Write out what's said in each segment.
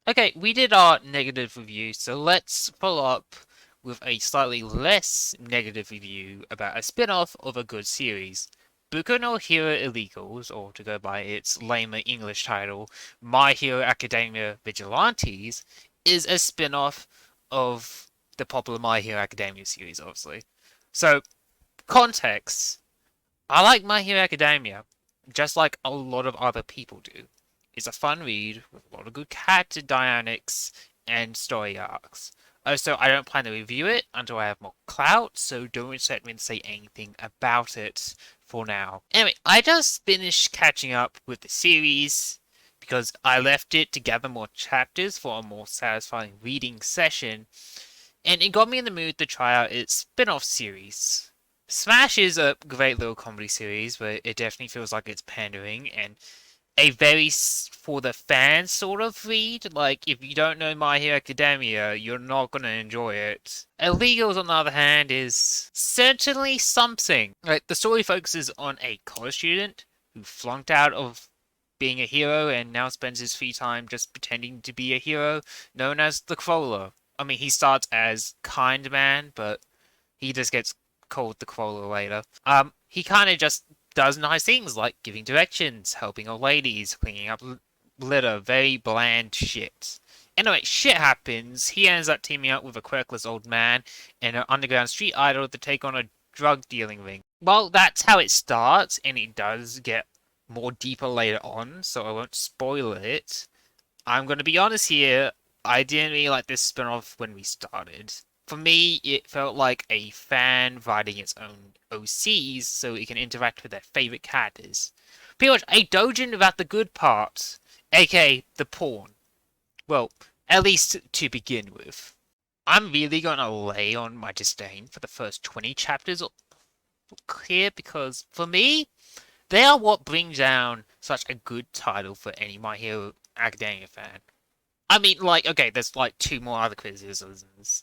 Okay, we did our negative review, so let's follow up with a slightly less negative review about a spin-off of a good series. Boku no Hero Illegals, or to go by its lamer English title, My Hero Academia Vigilantes, is a spin-off of the popular My Hero Academia series, obviously. So, context. I like My Hero Academia, just like a lot of other people do. It's a fun read with a lot of good character dynamics and story arcs. Also, I don't plan to review it until I have more clout, so don't expect me to say anything about it for now. Anyway, I just finished catching up with the series because I left it to gather more chapters for a more satisfying reading session, and it got me in the mood to try out its spin-off series. Smash is a great little comedy series, but it definitely feels like it's pandering and a very for the fans sort of read. Like, if you don't know My Hero Academia, you're not gonna enjoy it. Illegals, on the other hand, is certainly something. Like, the story focuses on a college student who flunked out of being a hero and now spends his free time just pretending to be a hero, known as the Crawler. I mean, he starts as Kind Man, but he just gets called the Crawler later. He kind of just does nice things like giving directions, helping old ladies, cleaning up litter, very bland shit. Anyway, shit happens. He ends up teaming up with a quirkless old man and an underground street idol to take on a drug dealing ring. Well, that's how it starts, and it does get more deeper later on, so I won't spoil it. I'm gonna be honest here, I didn't really like this spin-off when we started. For me, it felt like a fan writing its own OCs so it can interact with their favorite characters. Pretty much a doujin about the good parts, aka the porn. Well, at least to begin with. I'm really gonna lay on my disdain for the first 20 chapters here because, for me, they are what bring down such a good title for any My Hero Academia fan. I mean, like, okay, there's like two more other criticisms,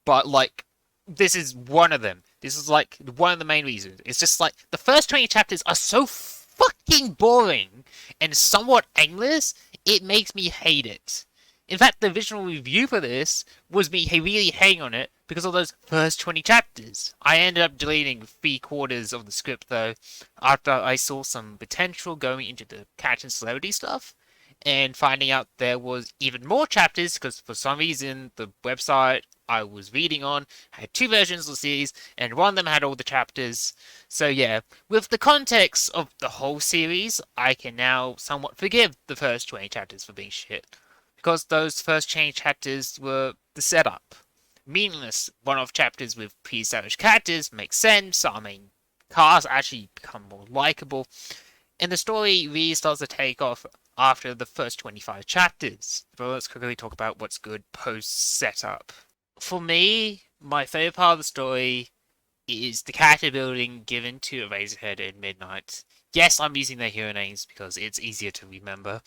but like, this is one of them. This is like one of the main reasons. It's just like the first 20 chapters are so fucking boring and somewhat aimless, it makes me hate it. In fact, the original review for this was me really hating on it because of those first 20 chapters. I ended up deleting 3/4 of the script though, after I saw some potential going into the catch and celebrity stuff and finding out there was even more chapters because for some reason the website I was reading on had two versions of the series and one of them had all the chapters. So yeah, with the context of the whole series, I can now somewhat forgive the first 20 chapters for being shit because those first 20 chapters were the setup. Meaningless one-off chapters with pre-established characters make sense. I mean, cars actually become more likable, and the story really starts to take off after the first 25 chapters. But let's quickly talk about what's good post setup. For me, my favorite part of the story is the character building given to Eraserhead and Midnight. Yes, I'm using their hero names because it's easier to remember.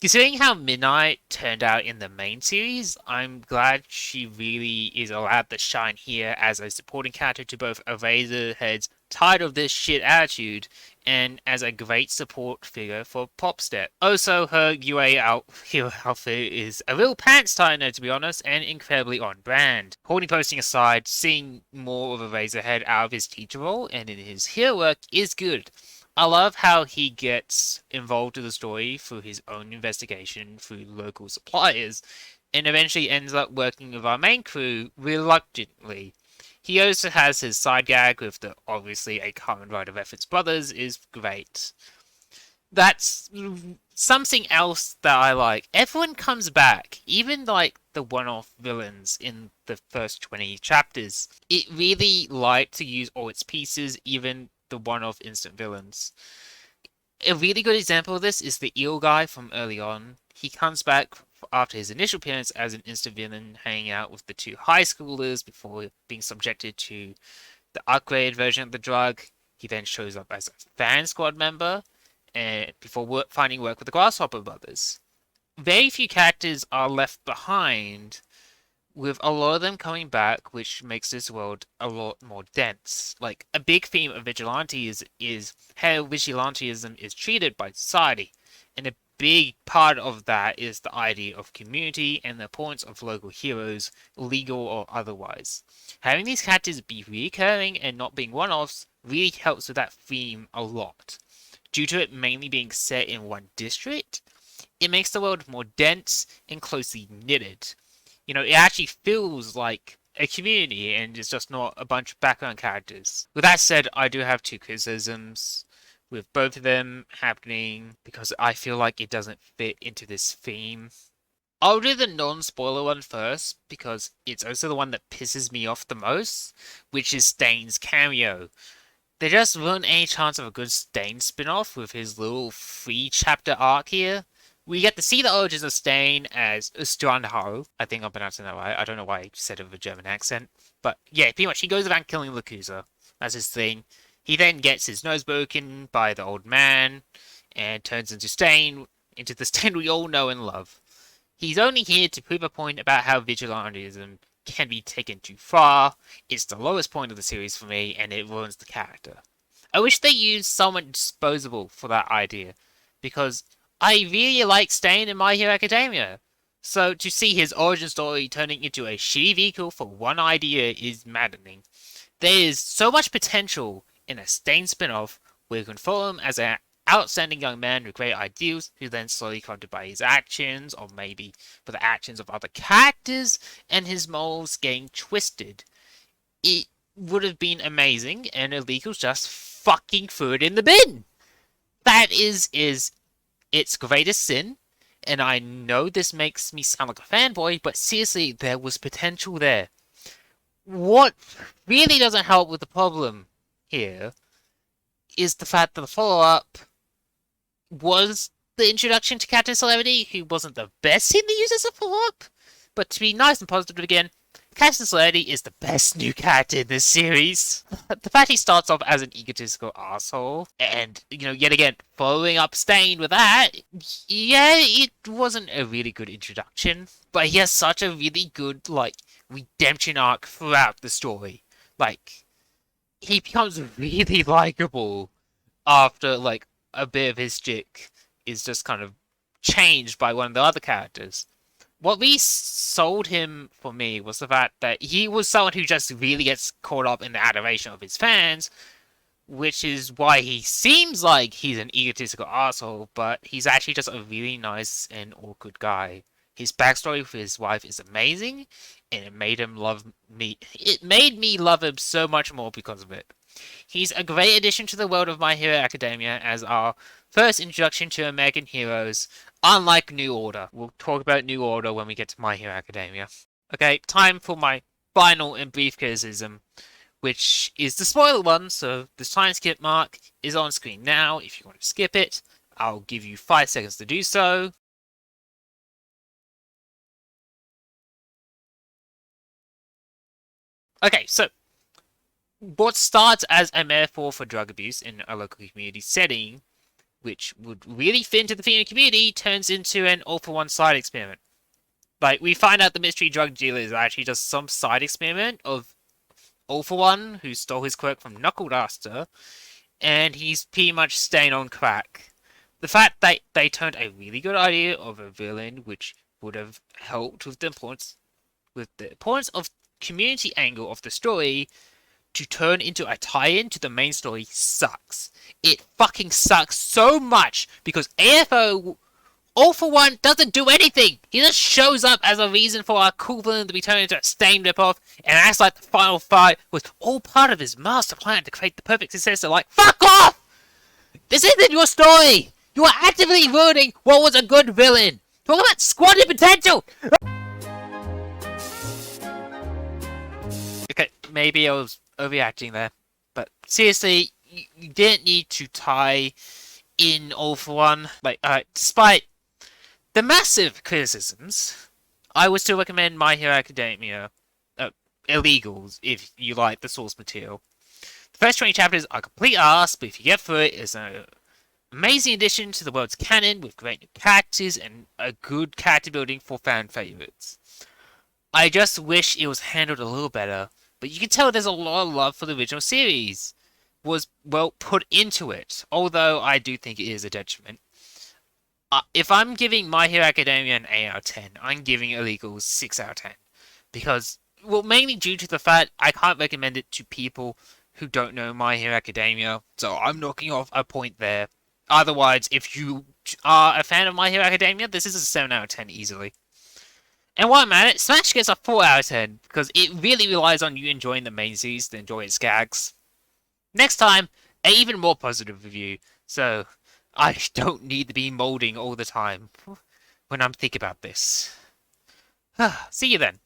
Considering how Midnight turned out in the main series, I'm glad she really is allowed to shine here as a supporting character to both Eraserhead's tired of this shit attitude and as a great support figure for Popstep. Also, her hero outfit is a real pants tightener, to be honest, and incredibly on brand. Holding posting aside, seeing more of Eraserhead out of his teacher role and in his hero work is good. I love how he gets involved in the story through his own investigation through local suppliers, and eventually ends up working with our main crew reluctantly. He also has his side gag with the obviously a Kamen Rider reference brothers is great. That's something else that I like. Everyone comes back, even like the one-off villains in the first 20 chapters. It really liked to use all its pieces, even the one-off instant villains. A really good example of this is the eel guy from early on. He comes back after his initial appearance as an instant villain, hanging out with the two high schoolers before being subjected to the upgraded version of the drug. He then shows up as a fan squad member, and before finding work with the Grasshopper Brothers. Very few characters are left behind, with a lot of them coming back, which makes this world a lot more dense. Like, a big theme of vigilantes is how vigilantism is treated by society, and a big part of that is the idea of community and the importance of local heroes, legal or otherwise. Having these characters be recurring and not being one-offs really helps with that theme a lot. Due to it mainly being set in one district, it makes the world more dense and closely knitted. It actually feels like a community and it's just not a bunch of background characters. With that said, I do have two criticisms with both of them happening because I feel like it doesn't fit into this theme. I'll do the non-spoiler one first because it's also the one that pisses me off the most, which is Stain's cameo. They just ruined any chance of a good Stain spin-off with his little 3-chapter arc here. We get to see the origins of Stain as Strandharo. I think I'm pronouncing that right. I don't know why I said it with a German accent. But yeah, pretty much he goes around killing Yakuza. That's his thing. He then gets his nose broken by the old man and turns into the Stain we all know and love. He's only here to prove a point about how vigilantism can be taken too far. It's the lowest point of the series for me, and it ruins the character. I wish they used someone disposable for that idea, because I really like Stain in My Hero Academia. So to see his origin story turning into a shitty vehicle for one idea is maddening. There is so much potential in a Stain spin-off where you can follow him as an outstanding young man with great ideals who then slowly corrupted by his actions, or maybe for the actions of other characters, and his morals getting twisted. It would have been amazing, and Illegals just fucking threw it in the bin! That is its greatest sin, and I know this makes me sound like a fanboy, but seriously, there was potential there. What really doesn't help with the problem here is the fact that the follow-up was the introduction to Captain Celebrity, who wasn't the best in the use as a follow-up. But to be nice and positive again, Captain Celebrity is the best new character in this series. The fact he starts off as an egotistical asshole, and, yet again, following up Stain with that, yeah, it wasn't a really good introduction, but he has such a really good, redemption arc throughout the story. He becomes really likable after, a bit of his stick is just kind of changed by one of the other characters. What really sold him for me was the fact that he was someone who just really gets caught up in the adoration of his fans, which is why he seems like he's an egotistical asshole, but he's actually just a really nice and awkward guy. His backstory with his wife is amazing, and it made me love him so much more because of it. He's a great addition to the world of My Hero Academia as our first introduction to American heroes, unlike New Order. We'll talk about New Order when we get to My Hero Academia. Okay, time for my final and brief criticism, which is the spoiler one, so the time skip mark is on screen now. If you want to skip it, I'll give you 5 seconds to do so. Okay, so what starts as a metaphor for drug abuse in a local community setting, which would really fit into the female community, turns into an all-for-one side experiment. We find out the mystery drug dealer is actually just some side experiment of All-for-One, who stole his quirk from Knuckle Duster, and he's pretty much staying on crack. The fact that they turned a really good idea of a villain, which would have helped with the importance of community angle of the story, to turn into a tie-in to the main story sucks. It fucking sucks so much because AFO All-for-One doesn't do anything. He just shows up as a reason for our cool villain to be turned into a Stain ripoff and acts like the final fight was all part of his master plan to create the perfect successor. Fuck off! This isn't your story! You are actively ruining what was a good villain! Talk about squandered potential! Okay, maybe I was overreacting there, but seriously, you didn't need to tie in All-for-One. Despite the massive criticisms, I would still recommend My Hero Academia Illegals if you like the source material. The first 20 chapters are complete arse, but if you get through it, it's an amazing addition to the world's canon with great new characters and a good character building for fan favorites. I just wish it was handled a little better, but you can tell there's a lot of love for the original series was well put into it, although I do think it is a detriment. If I'm giving My Hero Academia an 8 out of 10, I'm giving Illegals 6 out of 10. Because, well, mainly due to the fact I can't recommend it to people who don't know My Hero Academia, so I'm knocking off a point there. Otherwise, if you are a fan of My Hero Academia, this is a 7 out of 10 easily. And while I'm at it, Smash gets a 4 out of 10, because it really relies on you enjoying the main series to enjoy its gags. Next time, an even more positive review, so I don't need to be molding all the time when I'm thinking about this. See you then.